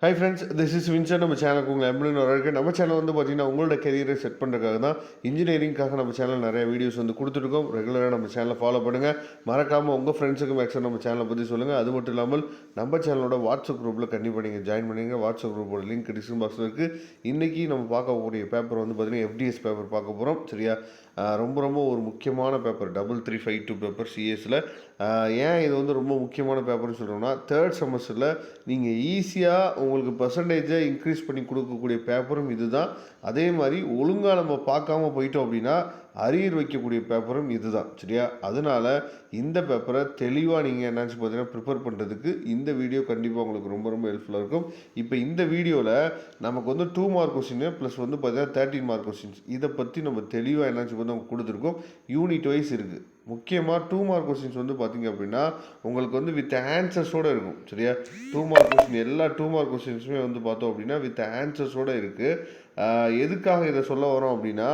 Hi friends, this is Vinson. நம்ம சேனலுக்கு உங்களை எம்ப்ளாயின் வரவேற்க. நம்ம சேனல் வந்து பார்த்தீங்கன்னா உங்களோட கெரியரை செட் பண்ணுறதுக்காக தான், இன்ஜினியரிங்காக நம்ம சேனல் நிறைய வீடியோஸ் வந்து கொடுத்துருக்கோம். ரெகுலராக நம்ம சேனலை ஃபாலோ பண்ணுங்கள். மறக்காமல் உங்கள் ஃப்ரெண்ட்ஸுக்கு மேக்ஸிமம் நம்ம சேனலை பற்றி சொல்லுங்கள். அது மட்டும் இல்லாமல் நம்ம சேனலோட வாட்ஸ்அப் குரூப்பில் கண்டிப்பாக நீங்கள் ஜாயின் பண்ணிங்க. வாட்ஸ்அப் குரூப்போட லிங்க் டிஸ்கிரிப்ஷன் பாக்ஸில் இருக்குது. இன்றைக்கி நம்ம பார்க்கக்கூடிய பேப்பர் வந்து பார்த்திங்கன்னா எஃப்டிஎஸ் பேப்பர் பார்க்க போகிறோம். சரியா? ரொம்ப ரொம்ப ஒரு முக்கியமான பேப்பர், 3352 பேப்பர் சிஎஸில். ஏன் இது வந்து ரொம்ப முக்கியமான பேப்பர்னு சொல்கிறோம்னா, தேர்ட் செமஸ்டரில் நீங்கள் ஈஸியாக உங்களுக்கு பர்சன்டேஜை இன்க்ரீஸ் பண்ணி கொடுக்கக்கூடிய பேப்பரும் இது தான். அதே மாதிரி ஒழுங்காக நம்ம பார்க்காம போயிட்டோம் அப்படின்னா அரியர் வைக்கக்கூடிய பேப்பரும் இது தான். சரியா? அதனால் இந்த பேப்பரை தெளிவாக நீங்கள் என்னாச்சு பார்த்தீங்கன்னா ப்ரிப்பேர் பண்ணுறதுக்கு இந்த வீடியோ கண்டிப்பாக உங்களுக்கு ரொம்ப ரொம்ப ஹெல்ப்ஃபுல்லாக இருக்கும். இப்போ இந்த வீடியோவில் நமக்கு வந்து 2 மார்க் கொஸ்டின் ப்ளஸ் வந்து பார்த்தீங்கன்னா 13 மார்க் கொஸ்டின்ஸ், இதை பற்றி நம்ம தெளிவாக என்னாச்சு வந்து அவங்க கொடுத்துருக்கோம். யூனிட் வைஸ் இருக்குது. முக்கியமாக 2 மார்க் கொஸ்டின்ஸ் வந்து பார்த்திங்க அப்படின்னா உங்களுக்கு வந்து வித் ஆன்சர்ஸோடு இருக்கும். சரியா? 2 மார்க் கொஸ்டின் எல்லா 2 மார்க் கொஸ்டின்ஸுமே வந்து பார்த்தோம் அப்படின்னா வித் ஆன்சர்ஸோடு இருக்குது. எதுக்காக இதை சொல்ல வரோம் அப்படின்னா,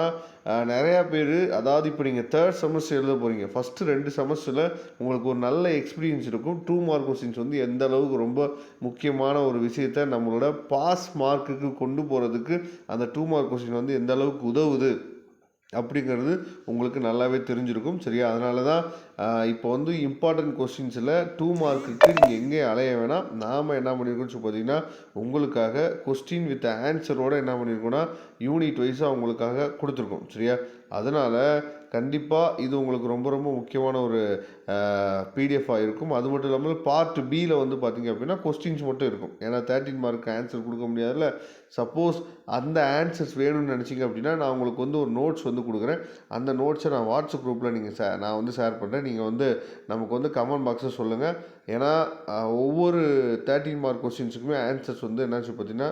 நிறையா பேர், அதாவது இப்போ நீங்கள் தேர்ட் செமஸ்டர் எழுத போகிறீங்க. ஃபஸ்ட்டு 2 செமஸ்டரில் உங்களுக்கு ஒரு நல்ல எக்ஸ்பீரியன்ஸ் இருக்கும். 2 மார்க் கொஸ்டின்ஸ் வந்து எந்த அளவுக்கு ரொம்ப முக்கியமான ஒரு விஷயத்தை நம்மளோட பாஸ் மார்க்குக்கு கொண்டு போகிறதுக்கு அந்த 2 மார்க் கொஸ்டின் வந்து எந்த அளவுக்கு உதவுது அப்படிங்கிறது உங்களுக்கு நல்லாவே தெரிஞ்சிருக்கும். சரியா? அதனால தான் இப்போ வந்து இம்பார்ட்டன்ட் கொஸ்டின்ஸில் 2 மார்க்குக்கு நீங்கள் எங்கேயும் அலைய வேணாம். நாம் என்ன பண்ணியிருக்கோம்னு சொல்லி பார்த்தீங்கன்னா, உங்களுக்காக கொஸ்டின் வித் ஆன்சரோடு என்ன பண்ணியிருக்கோம்னா யூனிட் வைஸாக உங்களுக்காக கொடுத்துருக்கோம். சரியா? அதனால் கண்டிப்பாக இது உங்களுக்கு ரொம்ப ரொம்ப முக்கியமான ஒரு பிடிஎஃபாக இருக்கும். அது மட்டும் இல்லாமல் பார்ட் பியில் வந்து பார்த்திங்க அப்படின்னா கொஸ்டின்ஸ் மட்டும் இருக்கும். ஏன்னா 13 மார்க்கு ஆன்சர் கொடுக்க முடியாதுல்ல. சப்போஸ் அந்த ஆன்சர்ஸ் வேணும்னு நினச்சிங்க அப்படின்னா நான் உங்களுக்கு வந்து ஒரு நோட்ஸ் வந்து கொடுக்குறேன். அந்த நோட்ஸை நான் வாட்ஸ்அப் குரூப்பில் நான் வந்து ஷேர் பண்ணுறேன். நீங்கள் வந்து நமக்கு வந்து கமெண்ட் பாக்ஸில் சொல்லுங்கள். ஏன்னா ஒவ்வொரு 13 மார்க் கொஸ்டின்ஸுக்குமே ஆன்சர்ஸ் வந்து என்னாச்சு பார்த்தீங்கன்னா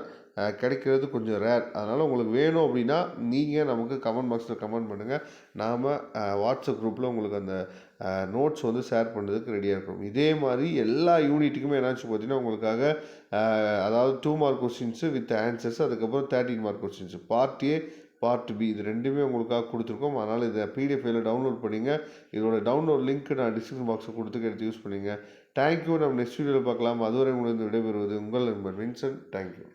கிடைக்கிறது கொஞ்சம் ரேர். அதனால் உங்களுக்கு வேணும் அப்படின்னா நீங்கள் நமக்கு கமெண்ட் பாக்ஸில் கமெண்ட் பண்ணுங்கள். நாம் வாட்ஸ்அப் குரூப்பில் உங்களுக்கு அந்த நோட்ஸ் வந்து ஷேர் பண்ணுறதுக்கு ரெடியாக இருக்கும். இதே மாதிரி எல்லா யூனிட்டுக்குமே என்னாச்சு பார்த்தீங்கன்னா உங்களுக்காக அதாவது 2 மார்க் கொஸ்டின்ஸு வித் ஆன்சர்ஸ், அதுக்கப்புறம் 13 mark questions part A part B, இது ரெண்டுமே உங்களுக்காக கொடுத்துருக்கோம். அதனால் இதை பிடிஎஃப் ஃபைலில் டவுன்லோட் பண்ணிங்க. இதோட டவுன்லோட் லிங்க் நான் டிஸ்கிரிப்ஷன் பாக்ஸில் கொடுத்துக்க எடுத்து யூஸ் பண்ணிங்க. தேங்க்யூ. நம்ம நெக்ஸ்ட் வீடியோவில் பார்க்கலாம். அதுவரை உங்களுக்கு விடைபெறுவது உங்கள் நண்பர் வின்சென்ட். தேங்க்யூ.